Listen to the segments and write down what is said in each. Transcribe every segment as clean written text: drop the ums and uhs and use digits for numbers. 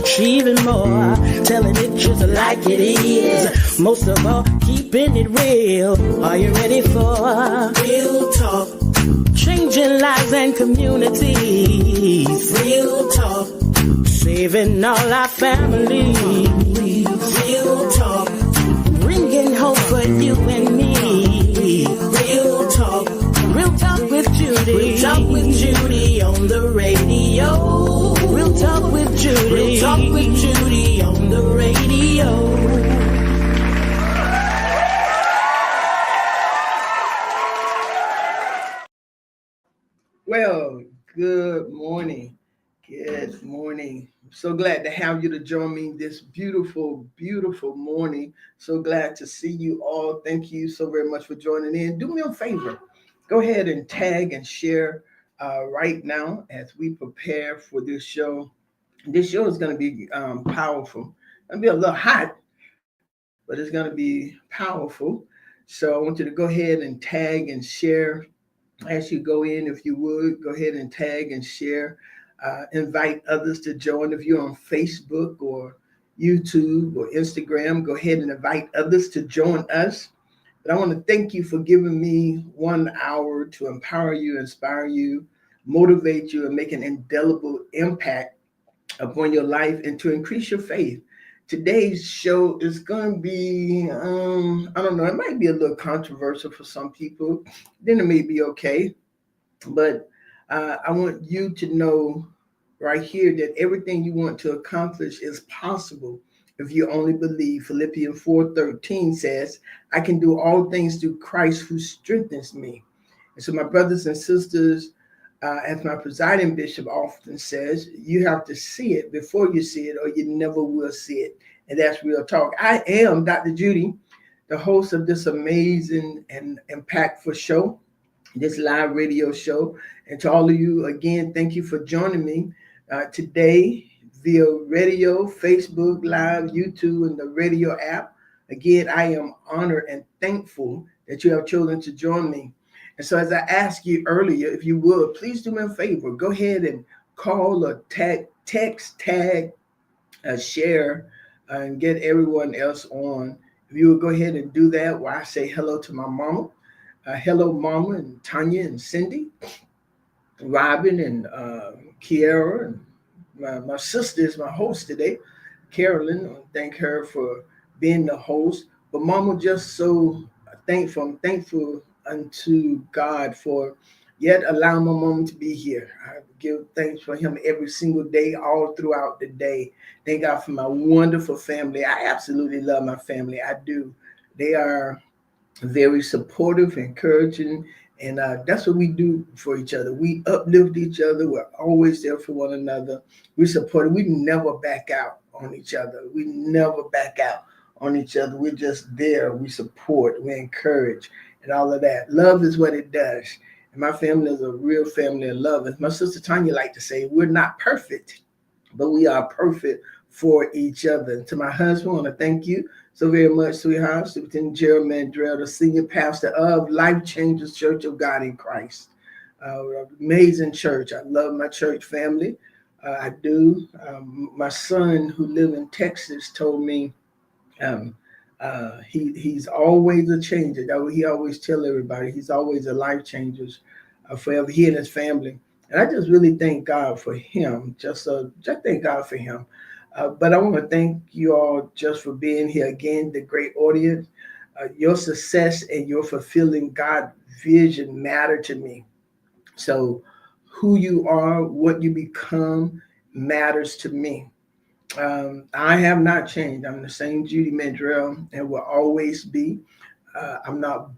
achieving more, telling it just like it is. Most of all, keeping it real. Are you ready for real talk? Changing lives and communities. Real talk. Saving all our families. Real talk. Bringing hope for you and me. Real talk. Real talk with Judy. Real talk with Judy on the radio. Real talk with Judy. Real talk with Judy on the radio. Well, good morning. Good morning. I'm so glad to have you to join me this beautiful, beautiful morning. So glad to see you all. Thank you so very much for joining in. Do me a favor. Go ahead and tag and share right now as we prepare for this show. This show is going to be powerful. It's going to be a little hot, but it's going to be powerful. So I want you to go ahead and tag and share as you go in. If you would, go ahead and tag and share. Invite others to join. If you're on Facebook or YouTube or Instagram, go ahead and invite others to join us. But I want to thank you for giving me 1 hour to empower you, inspire you, motivate you, and make an indelible impact upon your life and to increase your faith. Today's show is going to be, I don't know, it might be a little controversial for some people. Then it may be okay. But I want you to know right here that everything you want to accomplish is possible if you only believe. Philippians 4:13 says, I can do all things through Christ who strengthens me. And so my brothers and sisters, as my presiding bishop often says, you have to see it before you see it, or you never will see it. And that's real talk. I am Dr. Judy, the host of this amazing and impactful show, this live radio show. And to all of you, again, thank you for joining me today via radio, Facebook Live, YouTube, and the radio app. Again, I am honored and thankful that you have chosen to join me. And so as I asked you earlier, if you would, please do me a favor. Go ahead and call or text, tag, share, and get everyone else on. If you would go ahead and do that while I say hello to my mama. Hello, Mama, and Tanya, and Cindy, Robin, and Kiara, and my sister is my host today, Carolyn. I thank her for being the host. But Mama, just so thankful. I'm thankful unto God for yet allowing my mom to be here. I give thanks for him every single day, all throughout the day. Thank God for my wonderful family. I absolutely love my family. I do. They are very supportive, encouraging, and that's what we do for each other. We uplift each other. We're always there for one another. We support it. We never back out on each other. We never back out on each other. We're just there. We support, we encourage, and all of that. Love is what it does. And my family is a real family of love. As my sister Tanya like to say, we're not perfect, but we are perfect for each other. And to my husband, I want to thank you so very much, sweetheart. Superintendent Gerald Mandrell, the senior pastor of Life Changers Church of God in Christ. Amazing church. I love my church family. I do. My son, who lives in Texas, told me he's always a changer. That he always tell everybody. He's always a life changer forever. He and his family. And I just really thank God for him. Just thank God for him. But I want to thank you all just for being here again, the great audience. Your success and your fulfilling God vision matter to me. So who you are, what you become matters to me. I have not changed. I'm the same Judy Mandrell and will always be. I'm not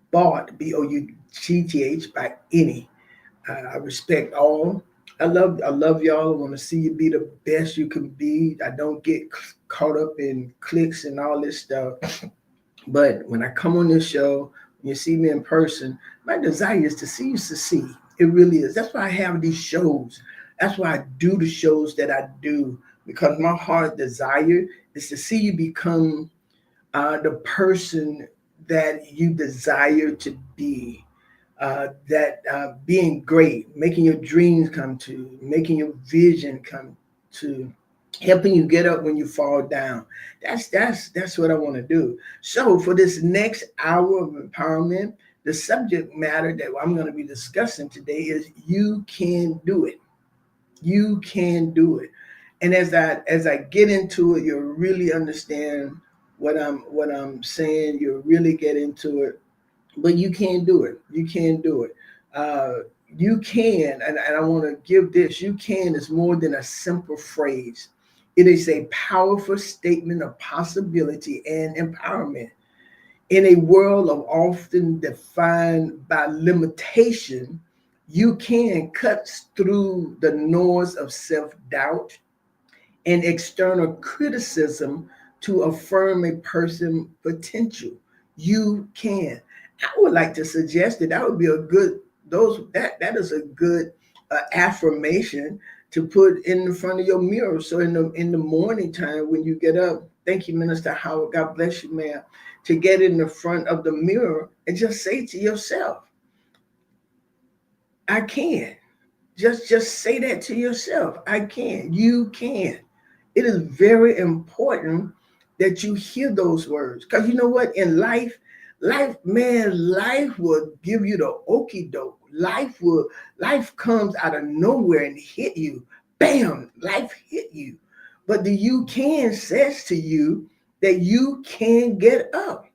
bought, Boughtth, by any. I respect all. I love y'all. I want to see you be the best you can be. I don't get caught up in clicks and all this stuff. But when I come on this show, when you see me in person, my desire is to see you succeed. It really is. That's why I have these shows. That's why I do the shows that I do, because my heart desire is to see you become the person that you desire to be. Being great, making your dreams come true, making your vision come to helping you get up when you fall down. That's what I want to do. So for this next hour of empowerment, the subject matter that I'm going to be discussing today is you can do it. You can do it. And as I get into it, you'll really understand what I'm saying. You'll really get into it. But you can do it. You can do it. Uh, you can, and I want to give this. You can is more than a simple phrase. It is a powerful statement of possibility and empowerment. In a world of often defined by limitation, you can cut through the noise of self-doubt and external criticism to affirm a person's potential. You can. I would like to suggest that would be a good that is a good affirmation to put in the front of your mirror. So in the morning time when you get up, thank you, Minister Howard. God bless you, ma'am. To get in the front of the mirror and just say to yourself, "I can." Just say that to yourself. I can. You can. It is very important that you hear those words. Because you know what? In life will give you the okey doke. Life comes out of nowhere and hit you. Bam! Life hit you. But the you can says to you that you can get up.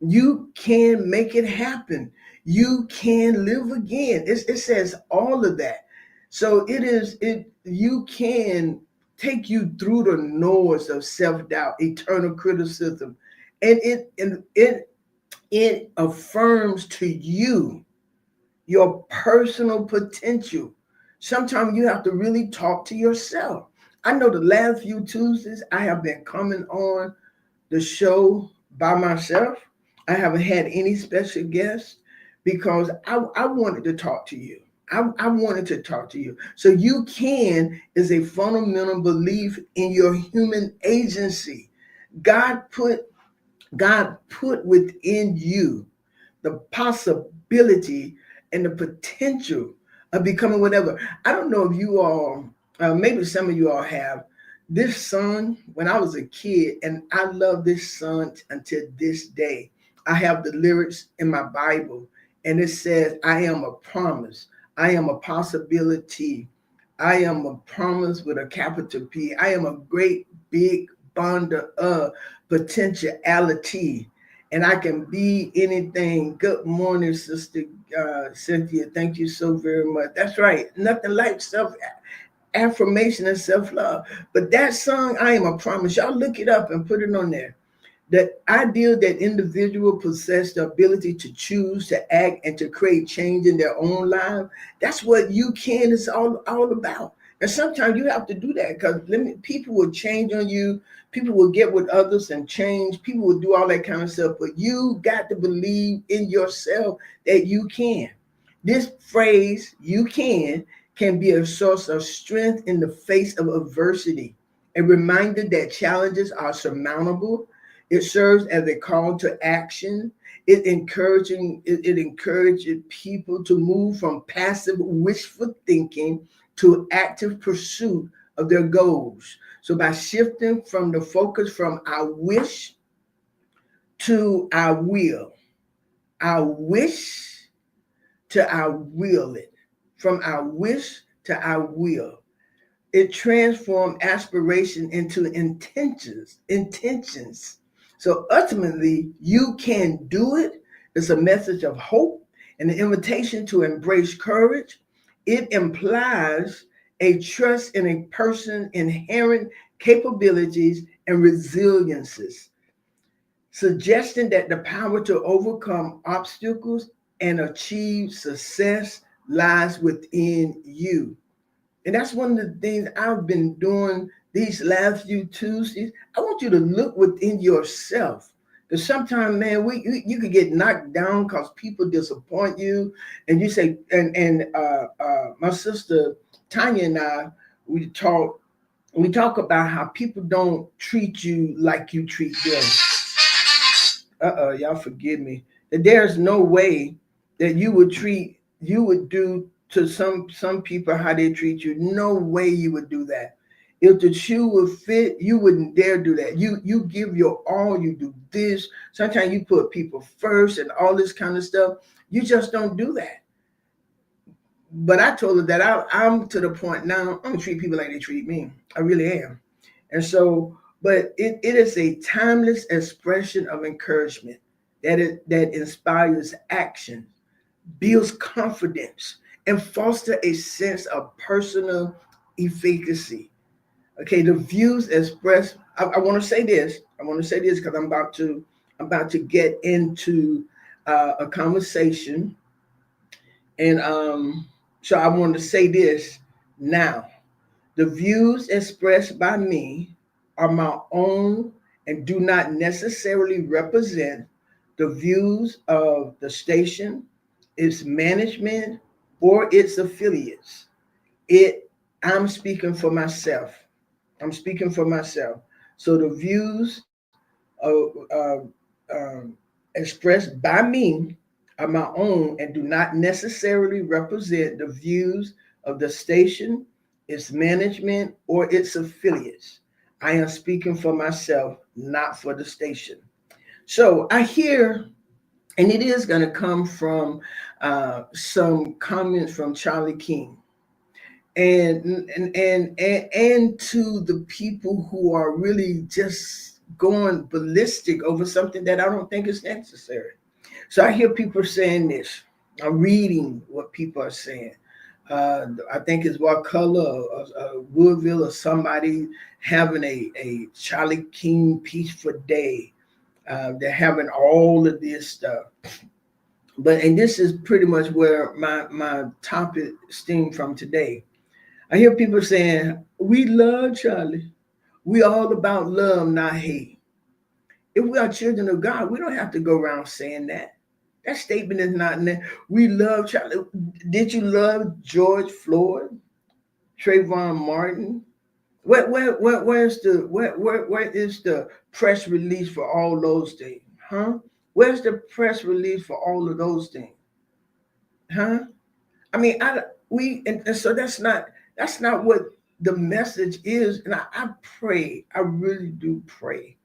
You can make it happen. You can live again. It says all of that. So you can take you through the noise of self-doubt, eternal criticism, and it affirms to you your personal potential. Sometimes you have to really talk to yourself. I know the last few Tuesdays I have been coming on the show by myself. I haven't had any special guests because I wanted to talk to you. I wanted to talk to you. So you can is a fundamental belief in your human agency. God put God put within you the possibility and the potential of becoming whatever. I don't know if you all, maybe some of you all have this song when I was a kid, and I love this song until this day. I have the lyrics in my Bible, and it says, "I am a promise. I am a possibility. I am a promise with a capital P. I am a great big bonder of potentiality, and I can be anything." Good morning, Sister Cynthia. Thank you so very much. That's right. Nothing like self affirmation and self love. But that song, "I Am a Promise," y'all look it up and put it on there. The idea that individual possess the ability to choose, to act, and to create change in their own life, that's what you can is all about. And sometimes you have to do that because people will change on you. People will get with others and change. People will do all that kind of stuff. But you got to believe in yourself that you can. This phrase, "you can be a source of strength in the face of adversity, a reminder that challenges are surmountable. It serves as a call to action. It encourages people to move from passive wishful thinking to active pursuit of their goals. So by shifting from the focus from "I wish" to "I will," I wish to "I will it," from "I wish" to "I will. It transforms aspiration into intentions. So ultimately, you can do it. It's a message of hope and an invitation to embrace courage. It implies a trust in a person's inherent capabilities and resiliences, suggesting that the power to overcome obstacles and achieve success lies within you. And that's one of the things I've been doing these last few Tuesdays. I want you to look within yourself. Because sometimes, man, you could get knocked down because people disappoint you. And you say, my sister Tanya and I, we talk about how people don't treat you like you treat them. Y'all forgive me. That there's no way that you would do to some people how they treat you. No way you would do that. If the shoe would fit, you wouldn't dare do that. You give your all, you do this. Sometimes you put people first and all this kind of stuff. You just don't do that. But I told her that I'm to the point now, I'm gonna treat people like they treat me. I really am. And so, but it is a timeless expression of encouragement that inspires action, builds confidence, and foster a sense of personal efficacy. Okay, the views expressed. I want to say this. I want to say this because I'm about to get into a conversation, and so I want to say this now. The views expressed by me are my own and do not necessarily represent the views of the station, its management, or its affiliates. It I'm speaking for myself. I'm speaking for myself. So the views expressed by me are my own and do not necessarily represent the views of the station, its management, or its affiliates. I am speaking for myself, not for the station. So I hear, and it is going to come from some comments from Charlie King and to the people who are really just going ballistic over something that I don't think is necessary. So I hear people saying this. I'm reading what people are saying. I think it's Wakulla or Woodville or somebody having a Charlie King Peaceful Day. They're having all of this stuff. And this is pretty much where my topic stemmed from today. I hear people saying, we love Charlie. We all about love, not hate. If we are children of God, we don't have to go around saying that. That statement is not in there. We love Charlie. Did you love George Floyd, Trayvon Martin? Where is the press release for all those things? Huh? Where's the press release for all of those things? Huh? I mean, and so that's not what the message is. And I pray, I really do pray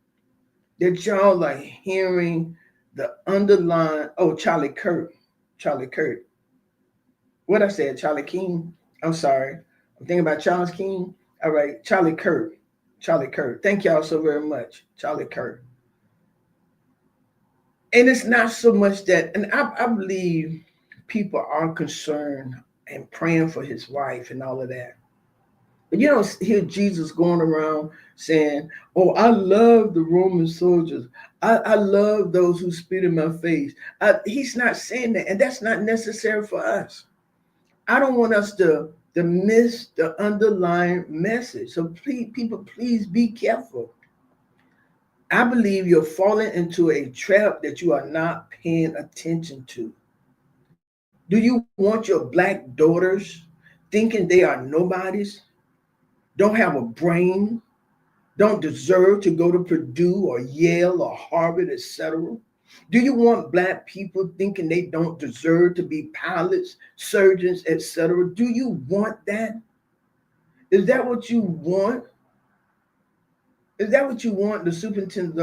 that y'all are hearing the underlying. Oh, Charlie Kirk. What I said, Charlie King. I'm sorry. I'm thinking about Charles King. All right, Charlie Kirk. Thank y'all so very much, Charlie Kirk. And it's not so much that, and I believe people are concerned and praying for his wife and all of that. But you don't hear Jesus going around saying, "Oh, I love the Roman soldiers. I love those who spit in my face." He's not saying that, and that's not necessary for us. I don't want us to miss the underlying message. So please, people, please be careful. I believe you're falling into a trap that you are not paying attention to. Do you want your black daughters thinking they are nobodies, don't have a brain, don't deserve to go to Purdue or Yale or Harvard, etc.? Do you want black people thinking they don't deserve to be pilots, surgeons, etc.? Do you want that? Is that what you want? Is that what you want? The superintendent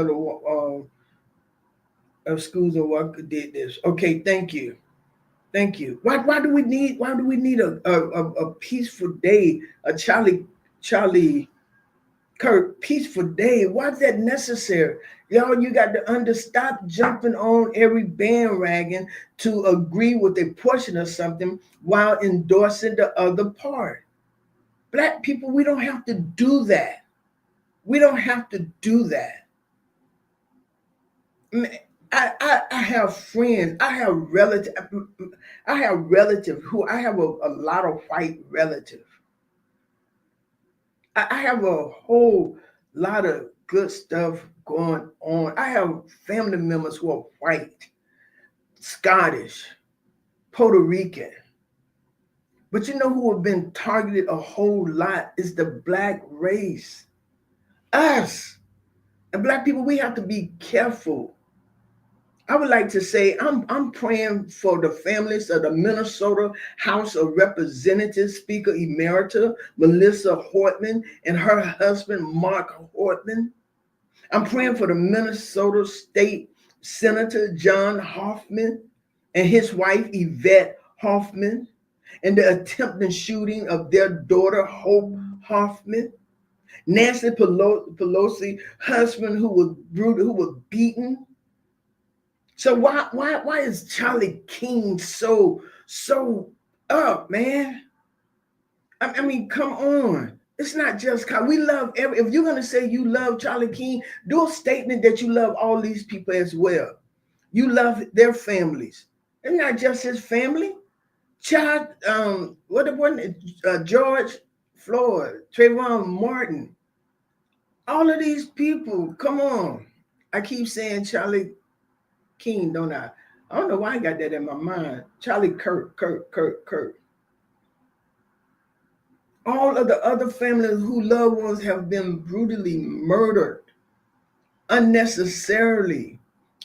of schools and what did this? Okay, thank you. Thank you. Why do we need a peaceful day, a Charlie Kirk peaceful day? Why is that necessary? Y'all, you got to stop jumping on every bandwagon to agree with a portion of something while endorsing the other part. Black people, we don't have to do that. We don't have to do that. I have friends, I have relatives who I have a lot of white relatives. I have a whole lot of good stuff going on. I have family members who are white, Scottish, Puerto Rican. But you know who have been targeted a whole lot is the black race. Us. And black people, we have to be careful. I would like to say I'm praying for the families of the Minnesota House of Representatives Speaker Emerita Melissa Hortman and her husband Mark Hortman. I'm praying for the Minnesota State Senator John Hoffman and his wife Yvette Hoffman and the attempted shooting of their daughter Hope Hoffman. Nancy Pelosi husband who was brutal, who was beaten. So why is Charlie King so up, man? I mean, come on. It's not just we love every. If you're gonna say you love Charlie King, do a statement that you love all these people as well. You love their families, and not just his family. Child, what the one? George Floyd, Trayvon Martin, all of these people. Come on. I keep saying Charlie King, don't I? I don't know why I got that in my mind. Charlie Kirk. All of the other families whose loved ones have been brutally murdered unnecessarily.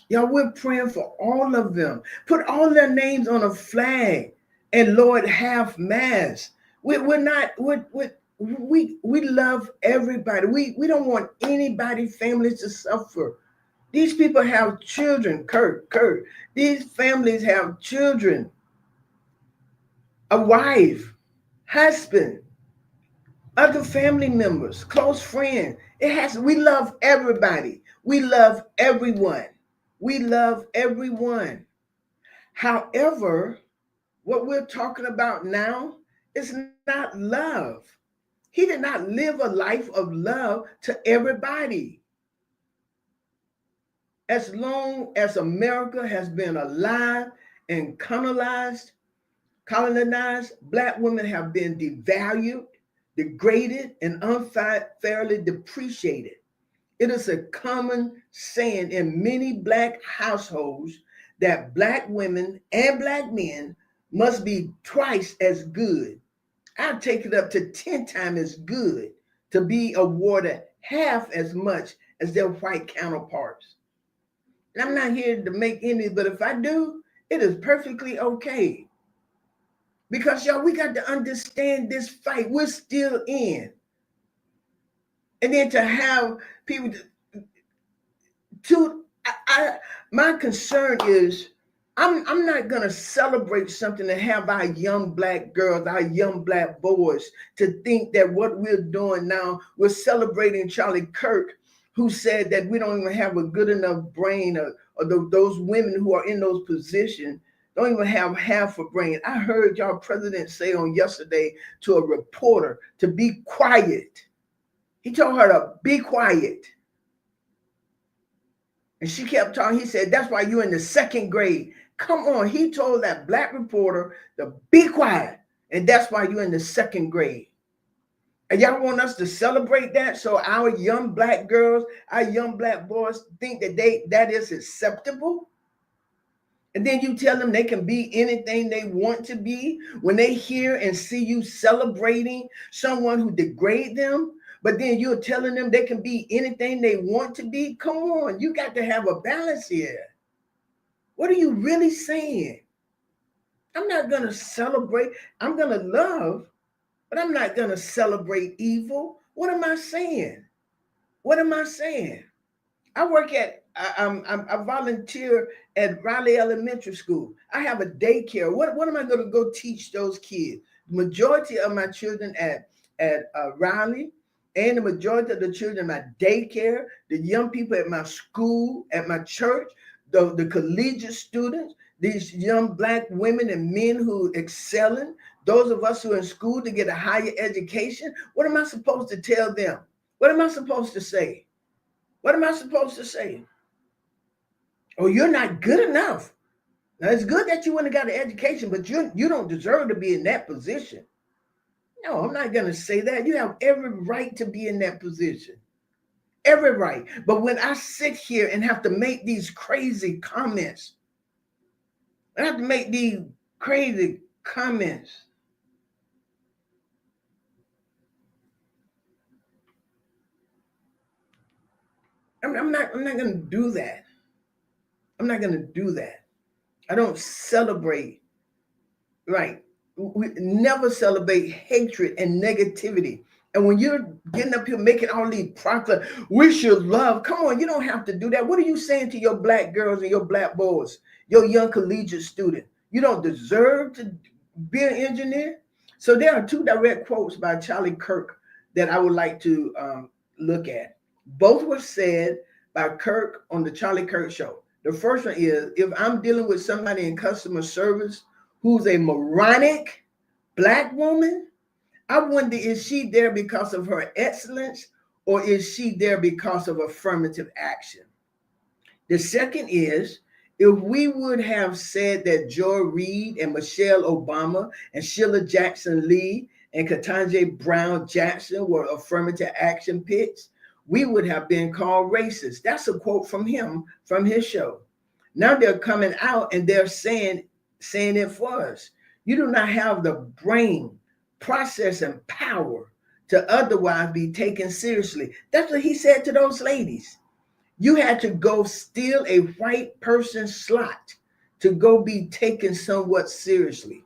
Y'all, we're praying for all of them. Put all their names on a flag and Lord have mass. We're not we love everybody. We don't want anybody families to suffer. These people have children, Kurt. These families have children, a wife, husband, other family members, close friends. We love everybody. We love everyone. We love everyone. However, what we're talking about now is not love. He did not live a life of love to everybody. As long as America has been alive and colonized, black women have been devalued, degraded, and unfairly depreciated. It is a common saying in many black households that black women and black men must be twice as good. I'd take it up to 10 times as good to be awarded half as much as their white counterparts. And I'm not here to make any, but if I do, it is perfectly okay. Because y'all, we got to understand this fight we're still in. And then to have people my concern is I'm not gonna celebrate something and have our young black girls, our young black boys to think that what we're doing now, we're celebrating Charlie Kirk, who said that we don't even have a good enough brain, or those women who are in those positions don't even have half a brain. I heard y'all president say on yesterday to a reporter to be quiet. He told her to be quiet. And she kept talking. He said, that's why you're in the second grade. Come on. He told that black reporter to be quiet. And that's why you're in the second grade. And y'all want us to celebrate that so our young black girls, our young black boys think that that is acceptable? And then you tell them they can be anything they want to be when they hear and see you celebrating someone who degrade them, but then you're telling them they can be anything they want to be. Come on, you got to have a balance here. What are you really saying? I'm not going to celebrate. I'm going to love, but I'm not going to celebrate evil. What am I saying? What am I saying? I work at I volunteer at Riley Elementary School. I have a daycare. What am I going to go teach those kids? The majority of my children at Riley, and the majority of the children in my daycare, the young people at my school, at my church, the collegiate students, these young black women and men who excelling, those of us who are in school to get a higher education. What am I supposed to tell them? What am I supposed to say? What am I supposed to say? Oh, you're not good enough. Now, it's good that you went and got an education, but you don't deserve to be in that position. No, I'm not going to say that. You have every right to be in that position. Every right. But when I sit here and have to make these crazy comments, I have to make these crazy comments. I'm not going to do that. I'm not going to do that. I don't celebrate, right? We never celebrate hatred and negativity. And when you're getting up here making all these proclamations, we should love. Come on, you don't have to do that. What are you saying to your black girls and your black boys, your young collegiate student? You don't deserve to be an engineer. So there are two direct quotes by Charlie Kirk that I would like to look at. Both were said by Kirk on the Charlie Kirk show. The first one is, if I'm dealing with somebody in customer service who's a moronic black woman, I wonder, is she there because of her excellence, or is she there because of affirmative action? The second is, if we would have said that Joy Reid and Michelle Obama and Sheila Jackson Lee and Ketanji Brown Jackson were affirmative action picks, we would have been called racist. That's a quote from him, from his show. Now they're coming out and they're saying it for us. You do not have the brain, process, and power to otherwise be taken seriously. That's what he said to those ladies. You had to go steal a white person's slot to go be taken somewhat seriously.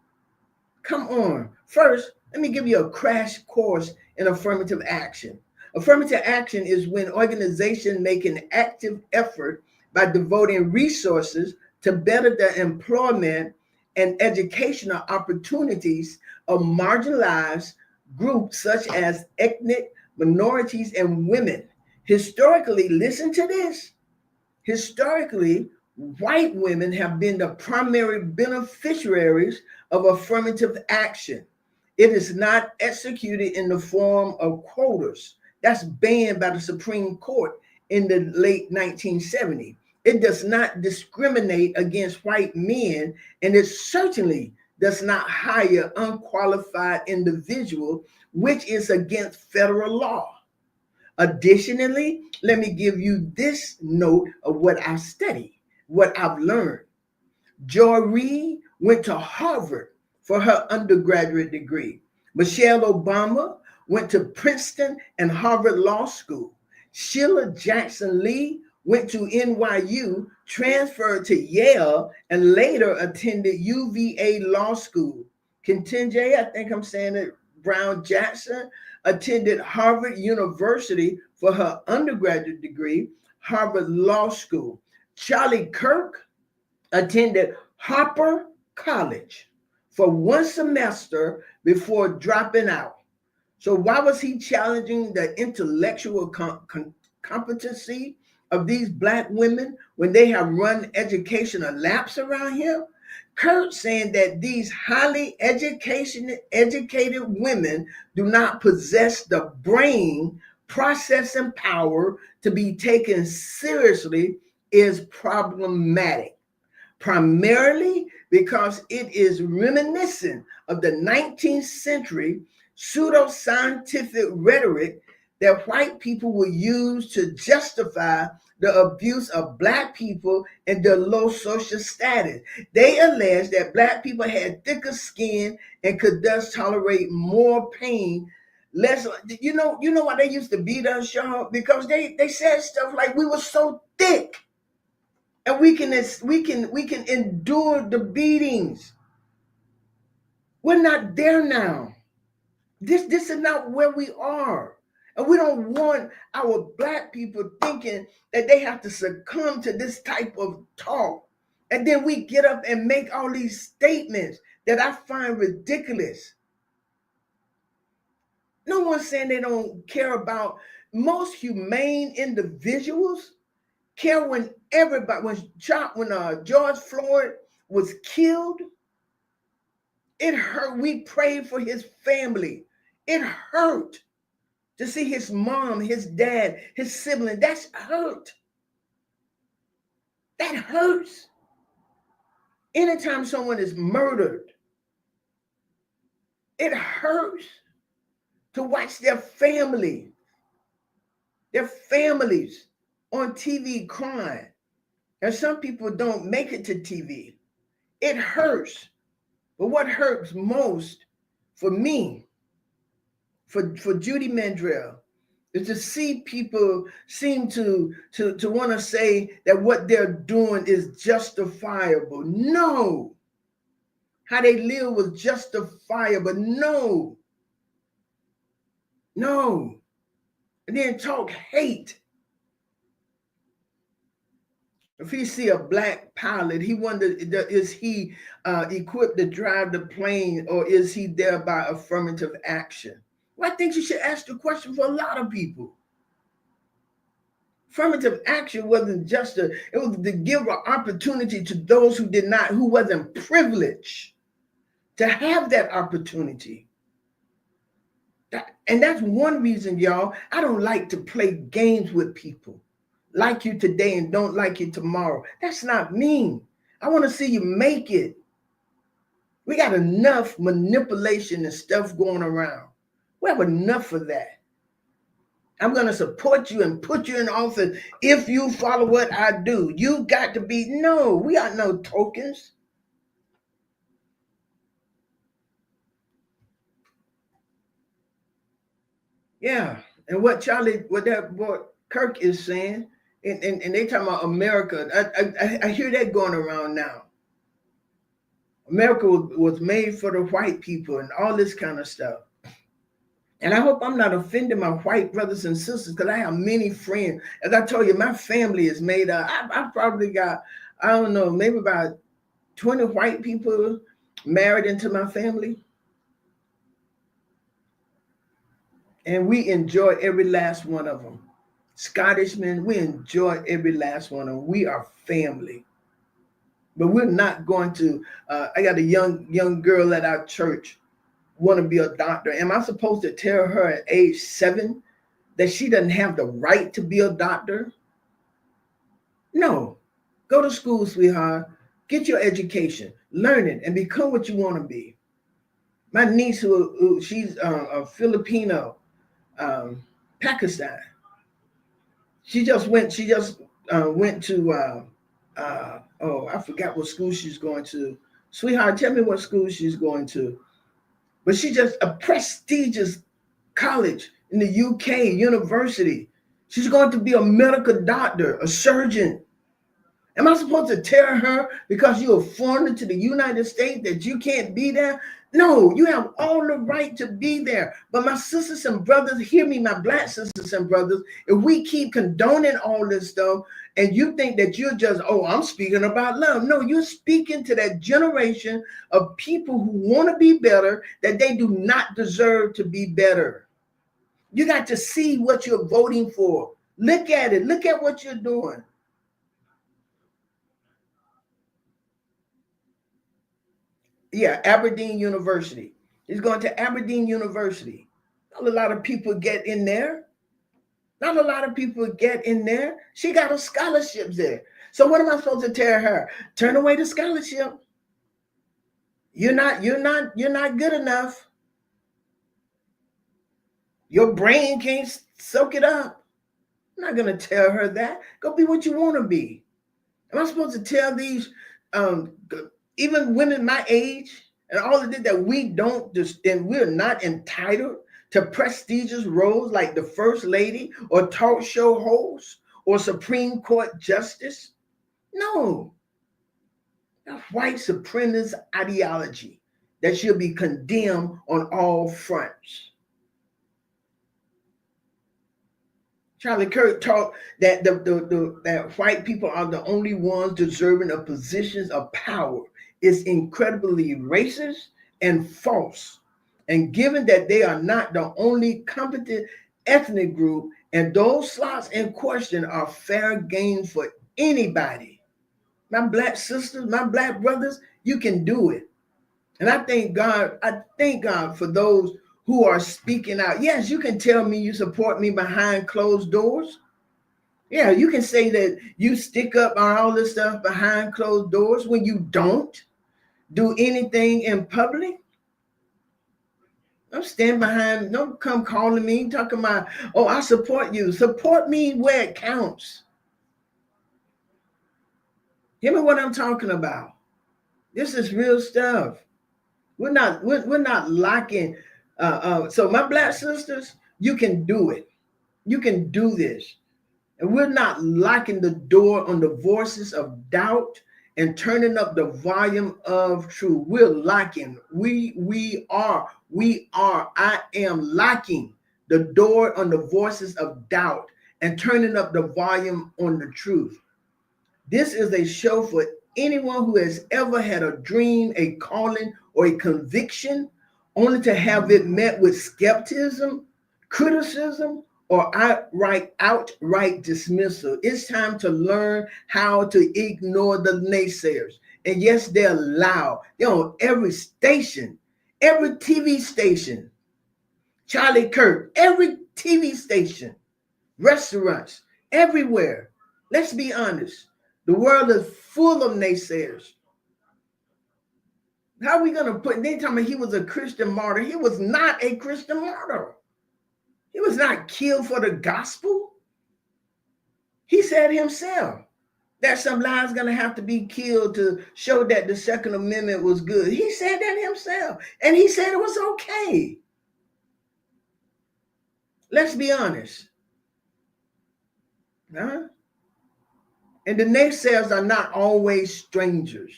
Come on. First, let me give you a crash course in affirmative action. Affirmative action is when organizations make an active effort by devoting resources to better the employment and educational opportunities of marginalized groups such as ethnic minorities and women. Historically, listen to this. Historically, white women have been the primary beneficiaries of affirmative action. It is not executed in the form of quotas. That's banned by the Supreme Court in the late 1970s. It does not discriminate against white men, and it certainly does not hire unqualified individuals, which is against federal law. Additionally, let me give you this note of what I studied, what I've learned. Joy Reid went to Harvard for her undergraduate degree. Michelle Obama went to Princeton and Harvard Law School. Sheila Jackson Lee went to NYU, transferred to Yale, and later attended UVA Law School. Ketanji, I think I'm saying it, Brown Jackson, attended Harvard University for her undergraduate degree, Harvard Law School. Charlie Kirk attended Harper College for one semester before dropping out. So why was he challenging the intellectual competency of these black women when they have run educational laps around here? Kurt saying that these highly educated women do not possess the brain, processing power to be taken seriously is problematic, primarily because it is reminiscent of the 19th century pseudoscientific rhetoric that white people will use to justify the abuse of black people and their low social status. They allege that black people had thicker skin and could thus tolerate more pain. Less, you know why they used to beat us, y'all? Because they said stuff like we were so thick, and we can endure the beatings. We're not there now. This is not where we are. And we don't want our black people thinking that they have to succumb to this type of talk. And then we get up and make all these statements that I find ridiculous. No one's saying they don't care about. Most humane individuals care when everybody, when George Floyd was killed. It hurt. We prayed for his family. It hurt to see his mom, his dad, his sibling. That's hurt. That hurts. Anytime someone is murdered, it hurts to watch their families on TV crying. And some people don't make it to TV. It hurts. But what hurts most for me, for Judy Mandrell, is to see people seem to want to say that what they're doing is justifiable. No. How they live was justifiable. No. No. And then talk hate. If he see a black pilot, he wonders, is he equipped to drive the plane, or is he there by affirmative action? Well, I think you should ask the question for a lot of people. Affirmative action wasn't just it was to give an opportunity to those who wasn't privileged to have that opportunity. And that's one reason, y'all, I don't like to play games with people. Like you today and don't like you tomorrow. That's not me. I want to see you make it. We got enough manipulation and stuff going around. We have enough of that. I'm going to support you and put you in office if you follow what I do. You got to be, no, we are no tokens. Yeah. And what that boy Kirk is saying, and they talking about America. I hear that going around now. America was made for the white people and all this kind of stuff. And I hope I'm not offending my white brothers and sisters, because I have many friends. As I told you, my family is made up. I probably got, I don't know, maybe about 20 white people married into my family. And we enjoy every last one of them. Scottish men, we enjoy every last one of them. We are family. But we're not going to, I got a young girl at our church want to be a doctor. Am I supposed to tell her at age 7 that she doesn't have the right to be a doctor? No. Go to school, sweetheart. Get your education. Learn it and become what you want to be. My niece, she's a Filipino, Pakistan. She just went to, I forgot what school she's going to. Sweetheart, tell me what school she's going to. But she just a prestigious college in the UK, university. She's going to be a medical doctor, a surgeon. Am I supposed to tell her because you're a foreigner to the United States that you can't be there? No, you have all the right to be there. But my sisters and brothers, hear me, my black sisters and brothers, if we keep condoning all this stuff and you think that you're just, I'm speaking about love. No, you're speaking to that generation of people who want to be better, that they do not deserve to be better. You got to see what you're voting for. Look at it. Look at what you're doing. Yeah, Aberdeen University. He's going to Aberdeen University. Not a lot of people get in there. Not a lot of people get in there. She got a scholarship there. So what am I supposed to tell her? Turn away the scholarship. You're not good enough. Your brain can't soak it up. I'm not going to tell her that. Go be what you want to be. Am I supposed to tell these even women my age and all of it that we don't just, and we're not entitled to prestigious roles like the first lady or talk show host or Supreme Court justice? No. That's white supremacist ideology that should be condemned on all fronts. Charlie Kirk taught that that white people are the only ones deserving of positions of power. Is incredibly racist and false. And given that they are not the only competent ethnic group, and those slots in question are fair game for anybody. My black sisters, my black brothers, you can do it. And I thank God for those who are speaking out. Yes, you can tell me you support me behind closed doors. Yeah, you can say that you stick up on all this stuff behind closed doors when you don't do anything in public. Don't stand behind, don't come calling me, talking about, I support you. Support me where it counts. Hear me what I'm talking about. This is real stuff. We're not locking. So my black sisters, you can do it. You can do this. And we're not locking the door on the voices of doubt and turning up the volume of truth. We're locking. I am locking the door on the voices of doubt and turning up the volume on the truth. This is a show for anyone who has ever had a dream, a calling, or a conviction, only to have it met with skepticism, criticism, or outright dismissal. It's time to learn how to ignore the naysayers. And yes, they're loud. They're on every station, every TV station. Charlie Kirk, every TV station, restaurants, everywhere. Let's be honest. The world is full of naysayers. How are we going to put, they tell me he was a Christian martyr. He was not a Christian martyr. He was not killed for the gospel. He said himself that some lives going to have to be killed to show that the Second Amendment was good. He said that himself. And he said it was okay. Let's be honest. Huh? And the naysayers are not always strangers.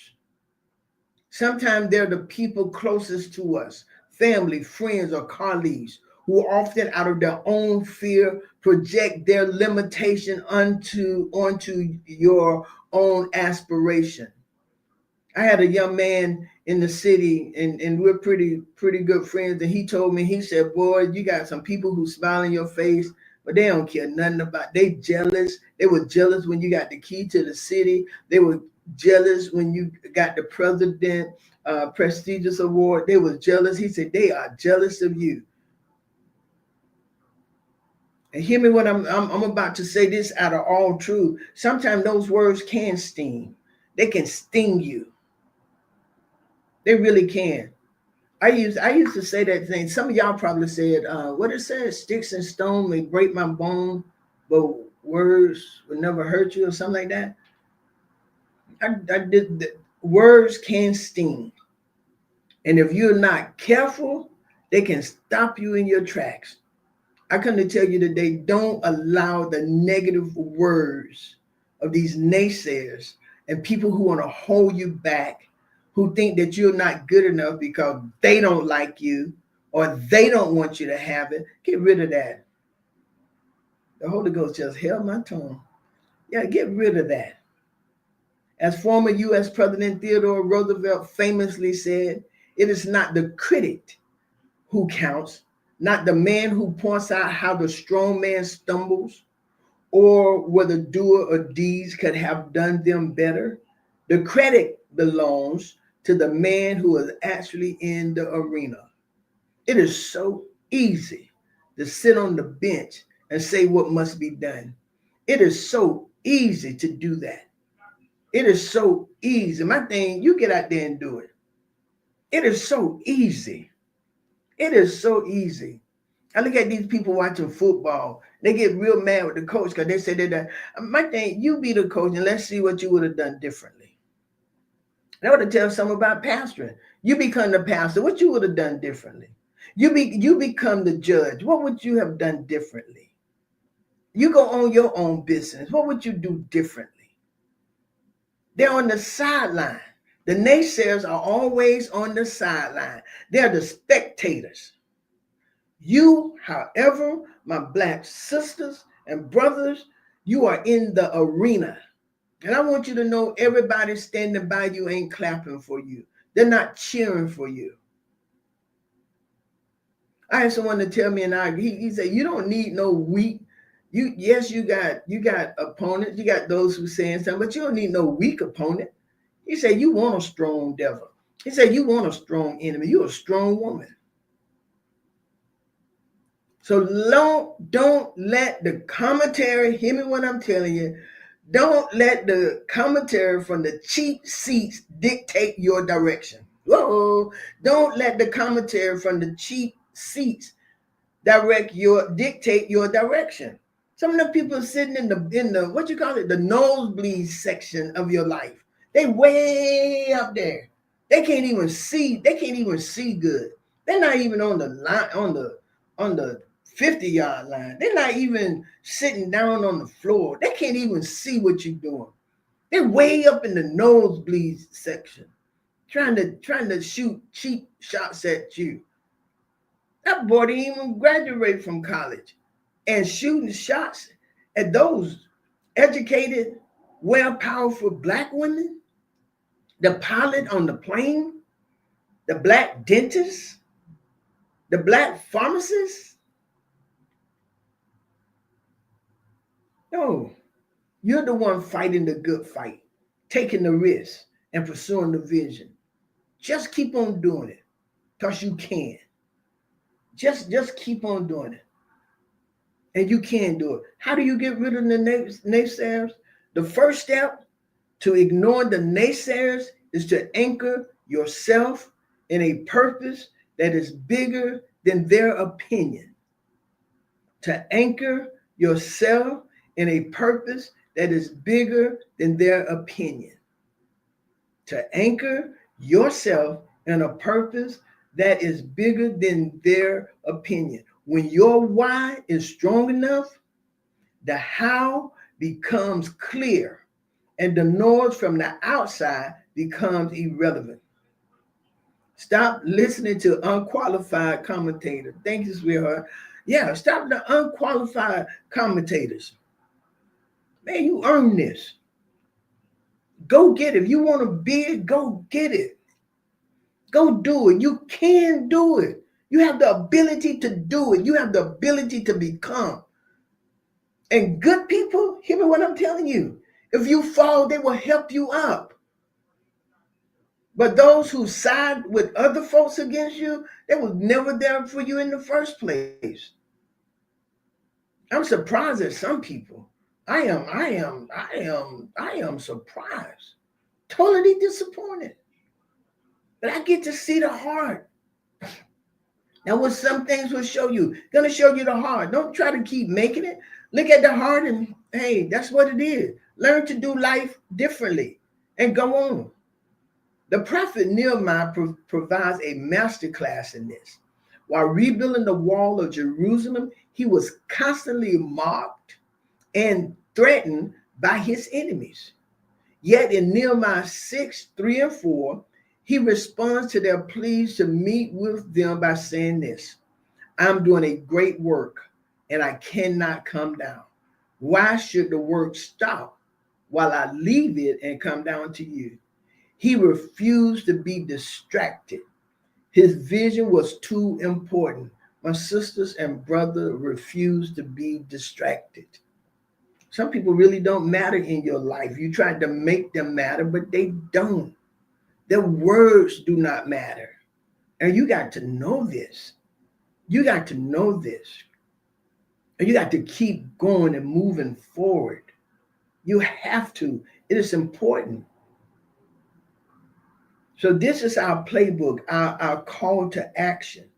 Sometimes they're the people closest to us, family, friends, or colleagues, who often out of their own fear project their limitation onto your own aspiration. I had a young man in the city, and we're pretty good friends, and he told me, he said, boy, you got some people who smile in your face, but they don't care nothing about, they jealous. They were jealous when you got the key to the city. They were jealous when you got the president prestigious award. They were jealous. He said, they are jealous of you. And hear me when I'm about to say this out of all truth. Sometimes those words can sting. They can sting you. They really can. I used to say that thing. Some of y'all probably said, what it says, sticks and stone may break my bone, but words will never hurt you, or something like that. I did that. Words can sting. And if you're not careful, they can stop you in your tracks. I come to tell you today, don't allow the negative words of these naysayers and people who want to hold you back, who think that you're not good enough because they don't like you or they don't want you to have it. Get rid of that. The Holy Ghost just held my tongue. Yeah, get rid of that. As former U.S. President Theodore Roosevelt famously said, it is not the critic who counts, not the man who points out how the strong man stumbles or whether doer or deeds could have done them better. The credit belongs to the man who is actually in the arena. It is so easy to sit on the bench and say what must be done. It is so easy to do that. It is so easy. My thing, you get out there and do it. It is so easy. It is so easy. I look at these people watching football. They get real mad with the coach because they say that. My thing, you be the coach and let's see what you would have done differently. I want to tell something about pastoring. You become the pastor. What you would have done differently? You become the judge. What would you have done differently? You go on your own business. What would you do differently? They're on the sideline. The naysayers are always on the sideline. They're the spectators. You, however, my Black sisters and brothers, you are in the arena. And I want you to know everybody standing by you ain't clapping for you. They're not cheering for you. I had someone to tell me, and he said, you don't need no weak. Yes, you got opponents, you got those who saying something, but you don't need no weak opponent. He said, you want a strong devil. He said, you want a strong enemy. You're a strong woman. So don't let the commentary, hear me when I'm telling you, don't let the commentary from the cheap seats dictate your direction. Whoa, don't let the commentary from the cheap seats dictate your direction. Some of the people sitting in the what you call it, the nosebleed section of your life. They way up there. They can't even see good. They're not even on the line, on the 50-yard line. They're not even sitting down on the floor. They can't even see what you're doing. They're way up in the nosebleed section, trying to shoot cheap shots at you. That boy didn't even graduate from college and shooting shots at those educated, well, powerful black women, the pilot on the plane, the black dentist, the black pharmacist. No, you're the one fighting the good fight, taking the risk and pursuing the vision. Just keep on doing it because you can. Just keep on doing it. And you can do it. How do you get rid of the naysayers? The first step to ignore the naysayers is to anchor yourself in a purpose that is bigger than their opinion. To anchor yourself in a purpose that is bigger than their opinion. To anchor yourself in a purpose that is bigger than their opinion. When your why is strong enough, the how becomes clear and the noise from the outside becomes irrelevant. Stop listening to unqualified commentators. Thank you, sweetheart. Yeah, stop the unqualified commentators. Man, you earn this. Go get it. If you want to be it, go get it. Go do it. You can do it. You have the ability to do it. You have the ability to become. And good people, hear me what I'm telling you. If you fall, they will help you up. But those who side with other folks against you, they was never there for you in the first place. I'm surprised at some people. I am surprised. Totally disappointed. But I get to see the heart. Now, what some things will show you, gonna show you the heart. Don't try to keep making it. Look at the heart and hey, that's what it is. Learn to do life differently and go on. The prophet Nehemiah provides a masterclass in this. While rebuilding the wall of Jerusalem, he was constantly mocked and threatened by his enemies. Yet in Nehemiah 6, 3 and 4, he responds to their pleas to meet with them by saying this: I'm doing a great work and I cannot come down. Why should the work stop while I leave it and come down to you? He refused to be distracted. His vision was too important. My sisters and brother refused to be distracted. Some people really don't matter in your life. You tried to make them matter, but they don't. Their words do not matter. And you got to know this. You got to know this. And you got to keep going and moving forward. You have to. It is important. So this is our playbook, our call to action.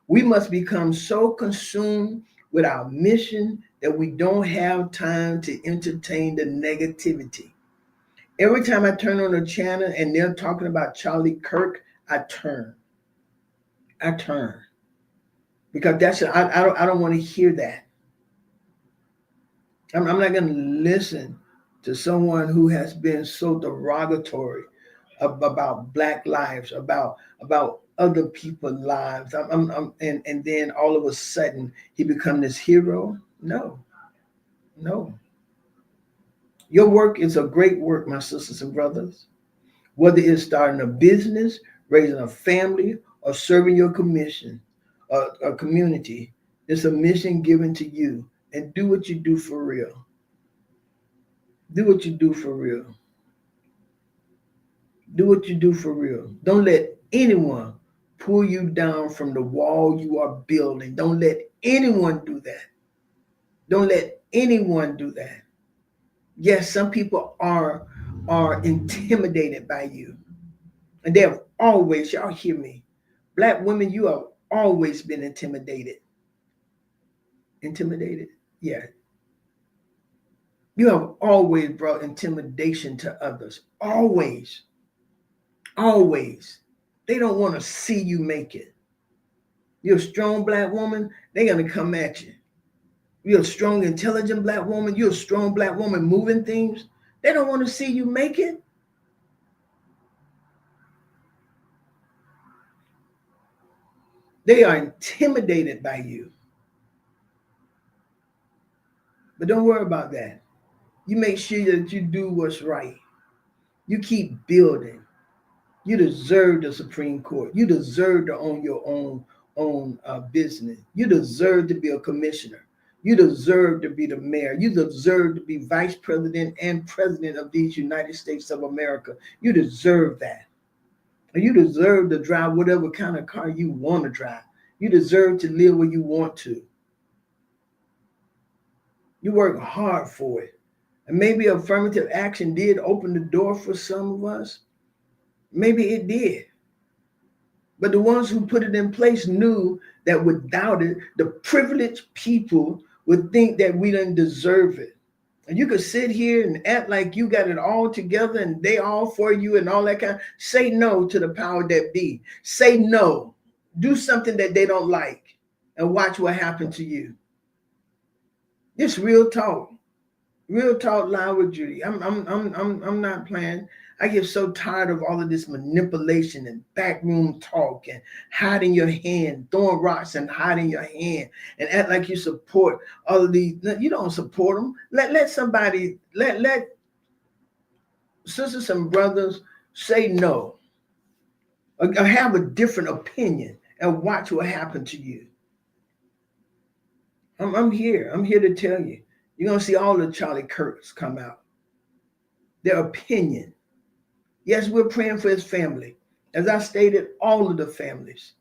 We must become so consumed with our mission that we don't have time to entertain the negativity. Every time I turn on a channel and they're talking about Charlie Kirk, I turn. Because I don't want to hear that. I'm not going to listen to someone who has been so derogatory about Black lives, about other people's lives. And then all of a sudden he become this hero. No. Your work is a great work, my sisters and brothers. Whether it's starting a business, raising a family, or serving your a community, it's a mission given to you. And do what you do for real. Do what you do for real. Do what you do for real. Don't let anyone pull you down from the wall you are building. Don't let anyone do that. Don't let anyone do that. Yes, some people are intimidated by you. And they have always, y'all hear me, Black women, you have always been intimidated. Intimidated? Yeah. You have always brought intimidation to others. Always. They don't want to see you make it. You're a strong black woman, they're going to come at you. You're a strong, intelligent black woman, you're a strong black woman moving things. They don't want to see you make it. They are intimidated by you. But don't worry about that. You make sure that you do what's right. You keep building. You deserve the Supreme Court. You deserve to own your own business. You deserve to be a commissioner. You deserve to be the mayor. You deserve to be vice president and president of these United States of America. You deserve that. You deserve to drive whatever kind of car you want to drive. You deserve to live where you want to. You work hard for it. And maybe affirmative action did open the door for some of us. Maybe it did. But the ones who put it in place knew that without it, the privileged people would think that we didn't deserve it. And you could sit here and act like you got it all together and they all for you and all that kind. Say no to the power that be. Say no. Do something that they don't like and watch what happens to you. It's real talk. Real talk live with Judy. I'm not playing. I get so tired of all of this manipulation and backroom talk and hiding your hand, throwing rocks and hiding your hand and act like you support all of these. You don't support them. Let somebody, let sisters and brothers say no or have a different opinion and watch what happens to you. I'm here. I'm here to tell you. You're going to see all the Charlie Kirks come out. Their opinion. Yes, we're praying for his family. As I stated, all of the families,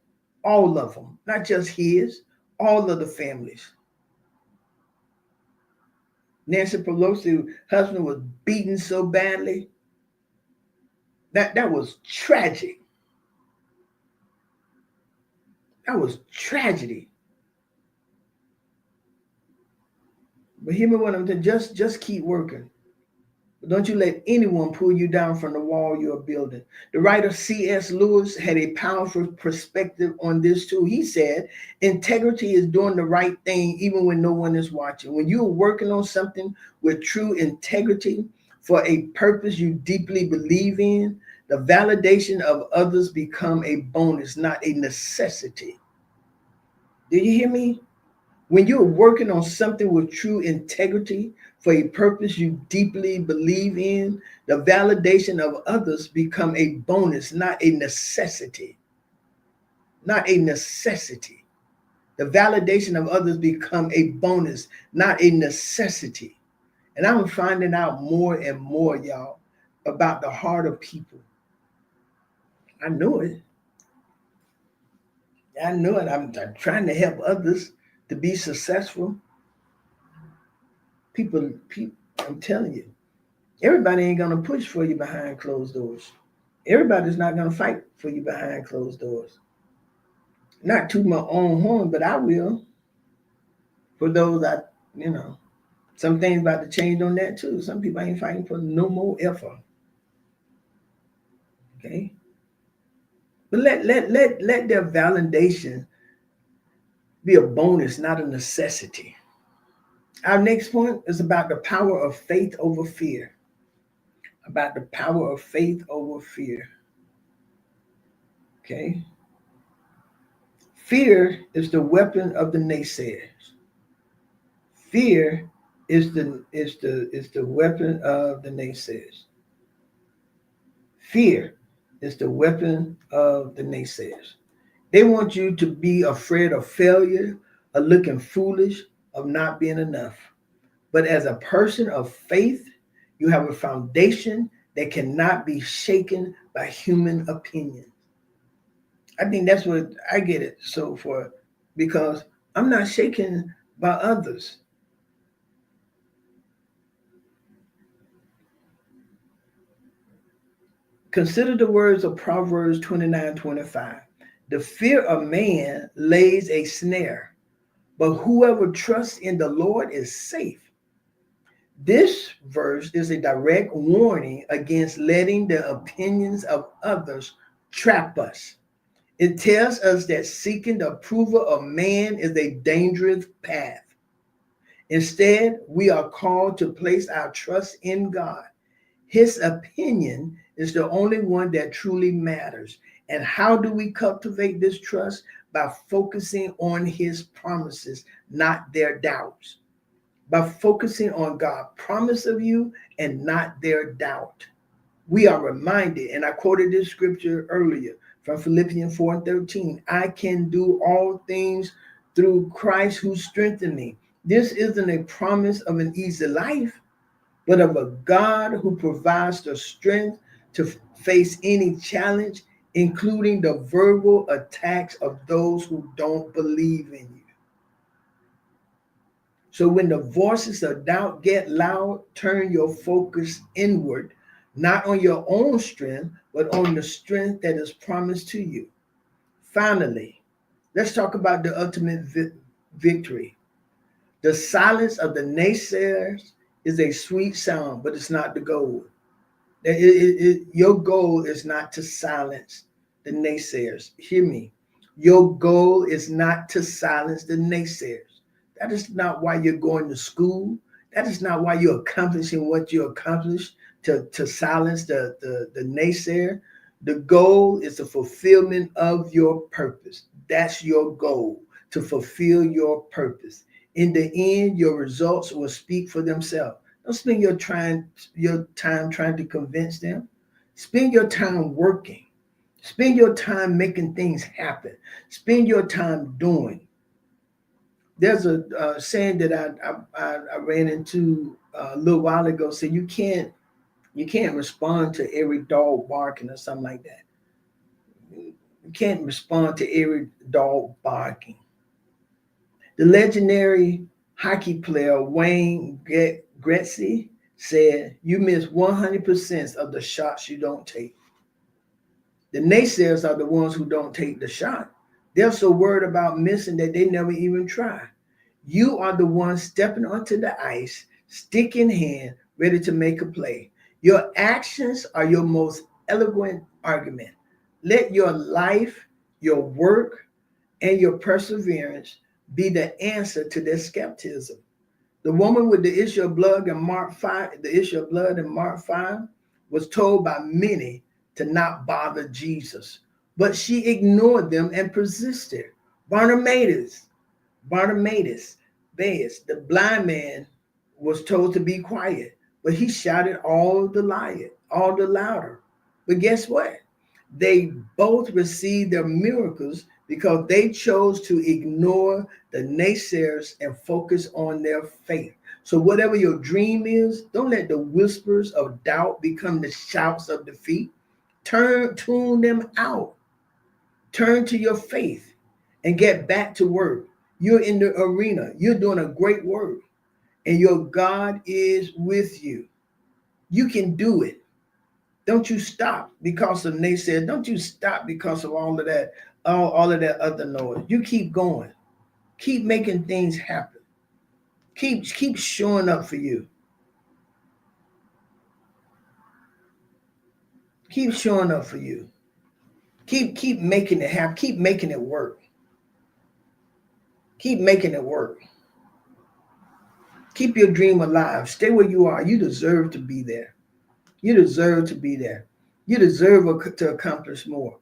all of them, not just his, all of the families. Nancy Pelosi's husband was beaten so badly. That was tragic. That was tragedy. But hear me what I'm saying. Just keep working. Don't you let anyone pull you down from the wall you're building. The writer C.S. Lewis had a powerful perspective on this too. He said, integrity is doing the right thing even when no one is watching. When you're working on something with true integrity for a purpose you deeply believe in, the validation of others become a bonus, not a necessity. Did you hear me? When you're working on something with true integrity for a purpose you deeply believe in, the validation of others become a bonus, not a necessity. Not a necessity. The validation of others become a bonus, not a necessity. And I'm finding out more and more, y'all, about the heart of people. I know it. I know it. I'm trying to help others to be successful. People, I'm telling you, everybody ain't gonna push for you behind closed doors. Everybody's not gonna fight for you behind closed doors. Not to my own horn, but I will. For those that, some things about to change on that too. Some people ain't fighting for no more effort. Okay. But let their validation be a bonus, not a necessity. Our next point is about the power of faith over fear. About the power of faith over fear. Okay. Fear is the weapon of the naysayers. Fear is the weapon of the naysayers. Fear is the weapon of the naysayers. They want you to be afraid of failure, of looking foolish, of not being enough. But as a person of faith, you have a foundation that cannot be shaken by human opinion. I think that's what I get it so for, because I'm not shaken by others. Consider the words of Proverbs 29:25. The fear of man lays a snare, but whoever trusts in the Lord is safe. This verse is a direct warning against letting the opinions of others trap us. It tells us that seeking the approval of man is a dangerous path. Instead, we are called to place our trust in God. His opinion is the only one that truly matters. And how do we cultivate this trust? By focusing on his promises, not their doubts. By focusing on God's promise of you and not their doubt. We are reminded, and I quoted this scripture earlier from Philippians 4:13, I can do all things through Christ who strengthened me. This isn't a promise of an easy life, but of a God who provides the strength to face any challenge, including the verbal attacks of those who don't believe in you. So when the voices of doubt get loud, turn your focus inward, not on your own strength, but on the strength that is promised to you. Finally, let's talk about the ultimate victory. The silence of the naysayers is a sweet sound, but it's not the goal. Your goal is not to silence the naysayers. Hear me. Your goal is not to silence the naysayers. That is not why you're going to school. That is not why you're accomplishing what you accomplished to silence the naysayer. The goal is the fulfillment of your purpose. That's your goal, to fulfill your purpose. In the end, your results will speak for themselves. Don't spend your time trying to convince them. Spend your time working. Spend your time making things happen. Spend your time doing. There's a saying that I ran into a little while ago. Say you can't respond to every dog barking or something like that. You can't respond to every dog barking. The legendary hockey player Wayne Gretzky said, "You miss 100% of the shots you don't take." The naysayers are the ones who don't take the shot. They're so worried about missing that they never even try. You are the one stepping onto the ice, stick in hand, ready to make a play. Your actions are your most eloquent argument. Let your life, your work, and your perseverance be the answer to their skepticism. The woman with the issue of blood in Mark 5, the issue of blood in Mark 5, was told by many to not bother Jesus, but she ignored them and persisted. Bartimaeus, the blind man, was told to be quiet, but he shouted all the louder. But guess what? They both received their miracles because they chose to ignore the naysayers and focus on their faith. So whatever your dream is, don't let the whispers of doubt become the shouts of defeat. Tune them out. Turn to your faith and get back to work. You're in the arena. You're doing a great work, and your God is with you. You can do it. Don't you stop because of naysayers. Don't you stop because of all of that, all of that other noise. You keep going. Keep making things happen. Keep showing up for you. Keep showing up for you. Keep making it happen. Keep making it work. Keep making it work. Keep your dream alive. Stay where you are. You deserve to be there. You deserve to be there. You deserve to accomplish more.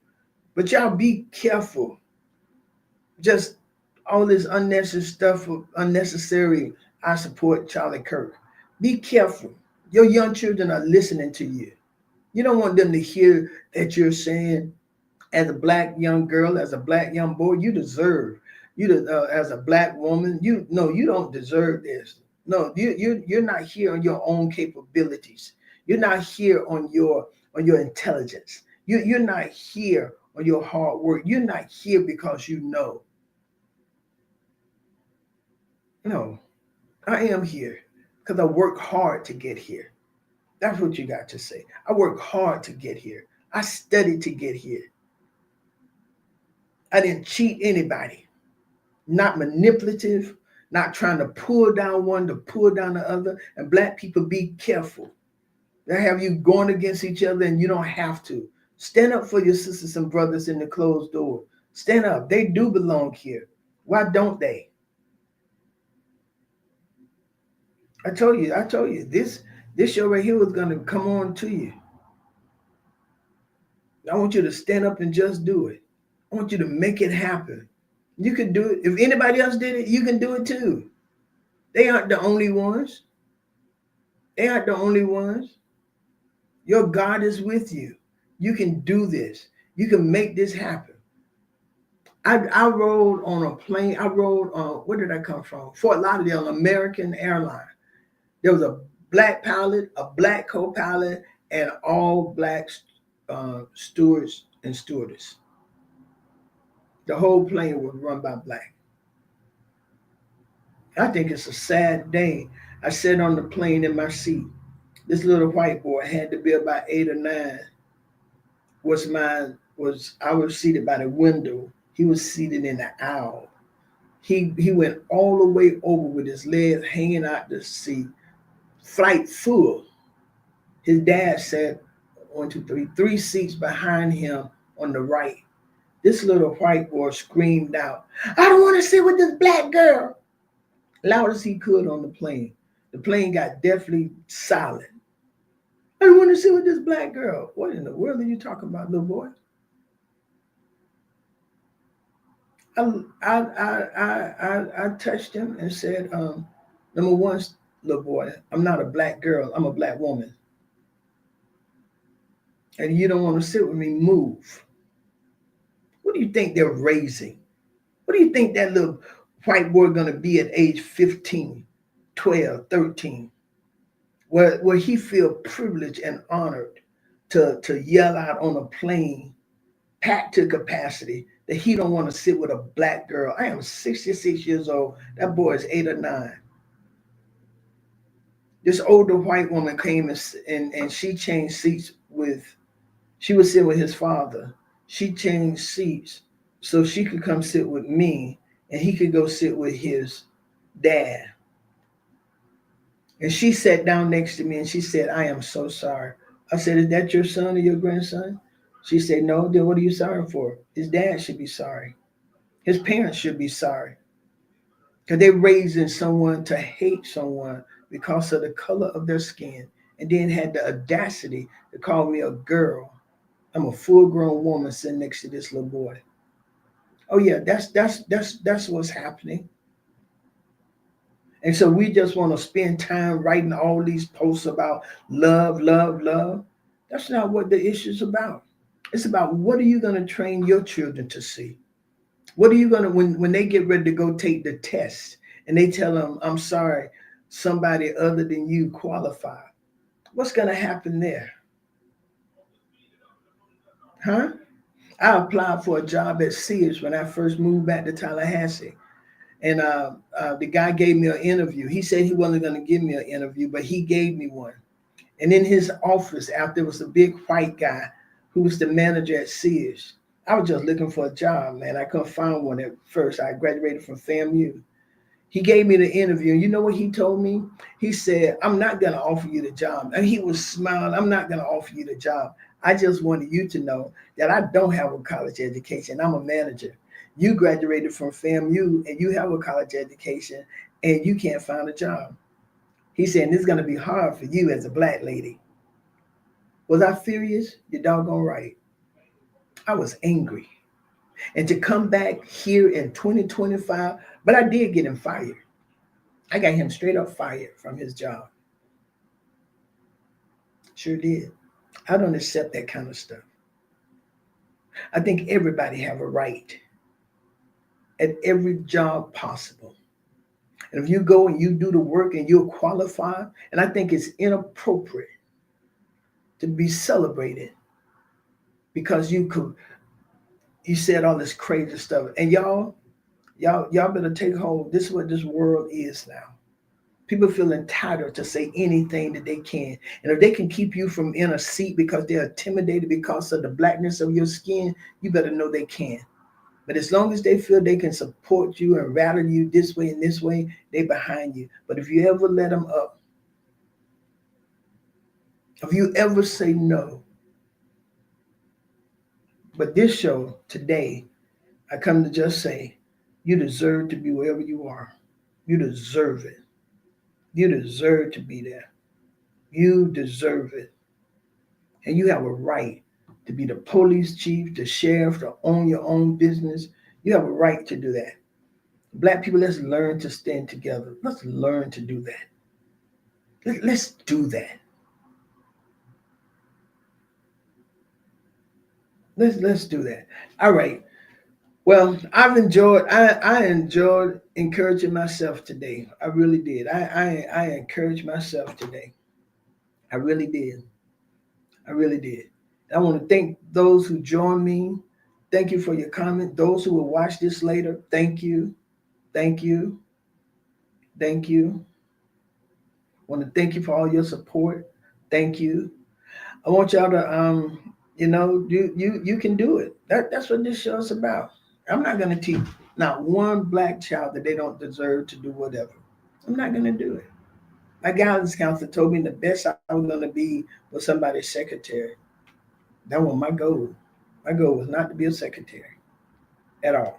But y'all be careful. Just all this unnecessary. I support Charlie Kirk. Be careful. Your young children are listening to you. You don't want them to hear that you're saying, as a black young girl, as a black young boy, you deserve. As a black woman, you don't deserve this. No, you're not here on your own capabilities. You're not here on your intelligence. You're not here on your hard work. You're not here because you know. No, I am here because I work hard to get here. That's what you got to say. I work hard to get here. I studied to get here. I didn't cheat anybody. Not manipulative, not trying to pull down one to pull down the other. And black people, be careful. They have you going against each other and you don't have to. Stand up for your sisters and brothers in the closed door. Stand up. They do belong here. Why don't they? I told you, this show right here was gonna come on to you. I want you to stand up and just do it. I want you to make it happen. You can do it. If anybody else did it, you can do it too. They aren't the only ones. They aren't the only ones. Your God is with you. You can do this. You can make this happen. I rode on a plane. I rode on, where did I come from? Fort Lauderdale, American Airlines. There was a black pilot, a black co-pilot, and all black stewards and stewardess. The whole plane was run by black. I think it's a sad day. I sat on the plane in my seat. This little white boy had to be about 8 or 9. I was seated by the window. He was seated in the aisle. He went all the way over with his legs hanging out the seat. Flight full. His dad sat 3 seats behind him on the right. This little white boy screamed out, "I don't want to sit with this black girl," loud as he could on the plane. The plane got deathly silent. "I don't want to sit with this black girl." What in the world are you talking about, little boy? I touched him and said, number one, little boy, I'm not a black girl. I'm a black woman. And you don't want to sit with me, move. What do you think they're raising? What do you think that little white boy going to be at age 15, 12, 13? Where he feel privileged and honored to yell out on a plane packed to capacity that he don't want to sit with a black girl. I am 66 years old. That boy is 8 or 9. This older white woman came and she changed seats she was sitting with his father. She changed seats so she could come sit with me and he could go sit with his dad. And she sat down next to me and she said, "I am so sorry." I said, "Is that your son or your grandson?" She said, "No." "Then what are you sorry for?" His dad should be sorry. His parents should be sorry. Because they're raising someone to hate someone because of the color of their skin, and then had the audacity to call me a girl. I'm a full-grown woman sitting next to this little boy. Oh yeah, that's what's happening. And so we just want to spend time writing all these posts about love, love, love. That's not what the issue is about. It's about, what are you going to train your children to see? What are you going to, when they get ready to go take the test and they tell them, "I'm sorry, somebody other than you qualified." What's going to happen there? Huh? I applied for a job at Sears when I first moved back to Tallahassee. And the guy gave me an interview. He said he wasn't going to give me an interview, but he gave me one. And in his office, after, there was a big white guy who was the manager at Sears. I was just looking for a job, man. I couldn't find one at first. I graduated from FAMU. He gave me the interview. And you know what he told me? He said, "I'm not going to offer you the job." And he was smiling. "I'm not going to offer you the job. I just wanted you to know that I don't have a college education. I'm a manager. You graduated from FAMU and you have a college education and you can't find a job." He said, "This is going to be hard for you as a black lady." Was I furious? You're doggone right. I was angry. And to come back here in 2025, but I did get him fired. I got him straight up fired from his job. Sure did. I don't accept that kind of stuff. I think everybody have a right at every job possible. And if you go and you do the work and you're qualified, and I think it's inappropriate to be celebrated because you said all this crazy stuff. And y'all better take hold. This is what this world is now. People feel entitled to say anything that they can. And if they can keep you from in a seat because they're intimidated because of the blackness of your skin, you better know they can. But as long as they feel they can support you and rattle you this way and this way, they behind you. But if you ever let them up, if you ever say no, But this show today, I come to just say, you deserve to be wherever you are. You deserve it. You deserve to be there. You deserve it. And you have a right to be the police chief, the sheriff, to own your own business. You have a right to do that. Black people, let's learn to stand together. Let's learn to do that. Let's do that. Let's do that. All right. Well, I enjoyed encouraging myself today. I really did. I encouraged myself today. I really did. I really did. I want to thank those who joined me. Thank you for your comment. Those who will watch this later, thank you. Thank you. Thank you. I want to thank you for all your support. Thank you. I want y'all to you can do it. That's what this show is about. I'm not gonna teach not one black child that they don't deserve to do whatever. I'm not gonna do it. My guidance counselor told me the best I was gonna be was somebody's secretary. That was my goal. My goal was not to be a secretary at all.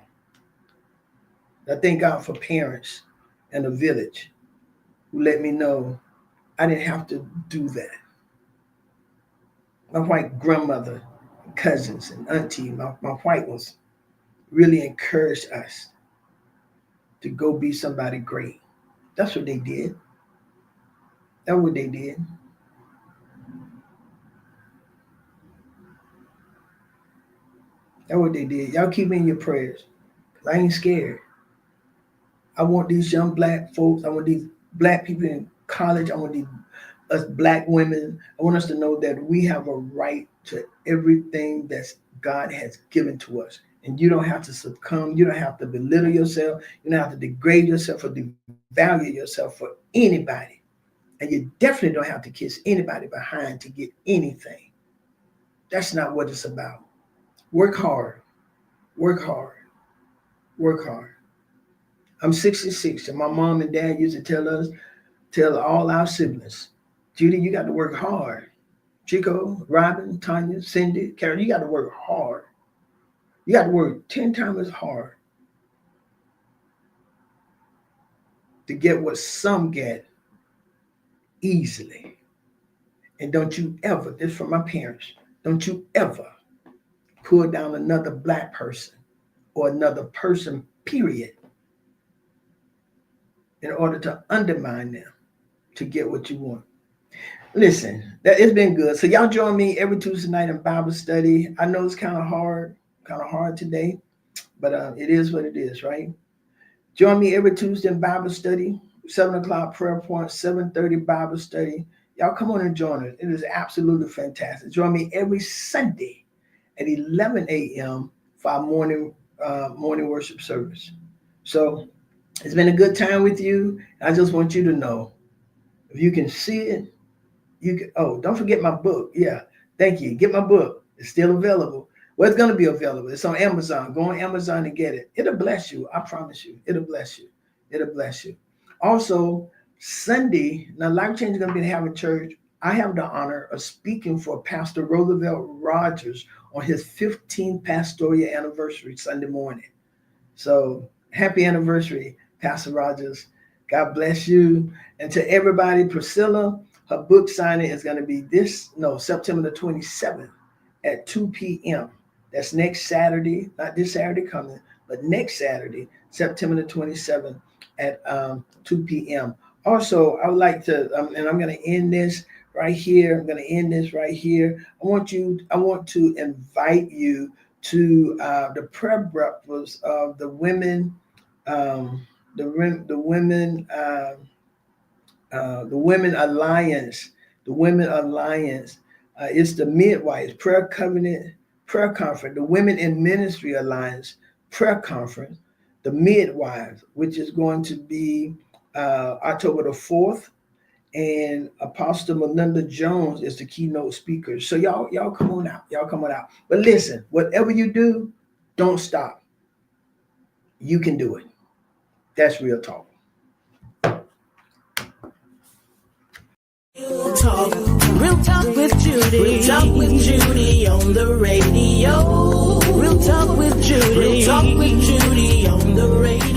I thank God for parents in the village who let me know I didn't have to do that. My white grandmother, cousins, and auntie, my white ones really encouraged us to go be somebody great. That's what they did. That's what they did. That's what they did. Y'all keep me in your prayers. I ain't scared. I want these young black folks, I want these black people in college, I want these us black women, I want us to know that we have a right to everything that God has given to us. And you don't have to succumb, you don't have to belittle yourself, you don't have to degrade yourself or devalue yourself for anybody. And you definitely don't have to kiss anybody behind to get anything. That's not what it's about. Work hard, work hard, work hard. I'm 66, and my mom and dad used to tell all our siblings, Judy, you got to work hard. Chico, Robin, Tanya, Cindy, Karen, you got to work hard. You got to work 10 times as hard to get what some get easily. And don't you ever, this from my parents, don't you ever pull down another black person or another person, period, in order to undermine them to get what you want. Listen, that it's been good. So y'all join me every Tuesday night in Bible study. I know it's kind of hard today, but it is what it is, right? Join me every Tuesday in Bible study, 7 o'clock prayer point, 7:30 Bible study. Y'all come on and join us. It is absolutely fantastic. Join me every Sunday at 11 a.m. for our morning worship service. So it's been a good time with you. I just want you to know, if you can see it, you can. Oh, don't forget my book. Yeah, thank you. Get my book. It's still available. Well, it's going to be available. It's on Amazon. Go on Amazon and get it. It'll bless you. I promise you. It'll bless you. It'll bless you. Also, Sunday, now Life Change is going to be having church. I have the honor of speaking for Pastor Roosevelt Rogers on his 15th pastoral anniversary Sunday morning. So happy anniversary, Pastor Rogers. God bless you. And to everybody, Priscilla, her book signing is going to be September the 27th at 2 p.m. That's next Saturday, not this Saturday coming, but next Saturday, September the 27th at 2 p.m. Also, I would like to, and I'm going to end this right here. I want to invite you to the prayer breakfast of the women, the women alliance. The women alliance. It's the midwives prayer covenant prayer conference. The women in ministry alliance prayer conference. The midwives, which is going to be October the 4th. And Apostle Melinda Jones is the keynote speaker. So y'all come on out. Y'all come on out. But listen, whatever you do, don't stop. You can do it. That's real talk. Real talk with Judy. Real talk with Judy on the radio. Real talk with Judy. Real talk with Judy on the radio.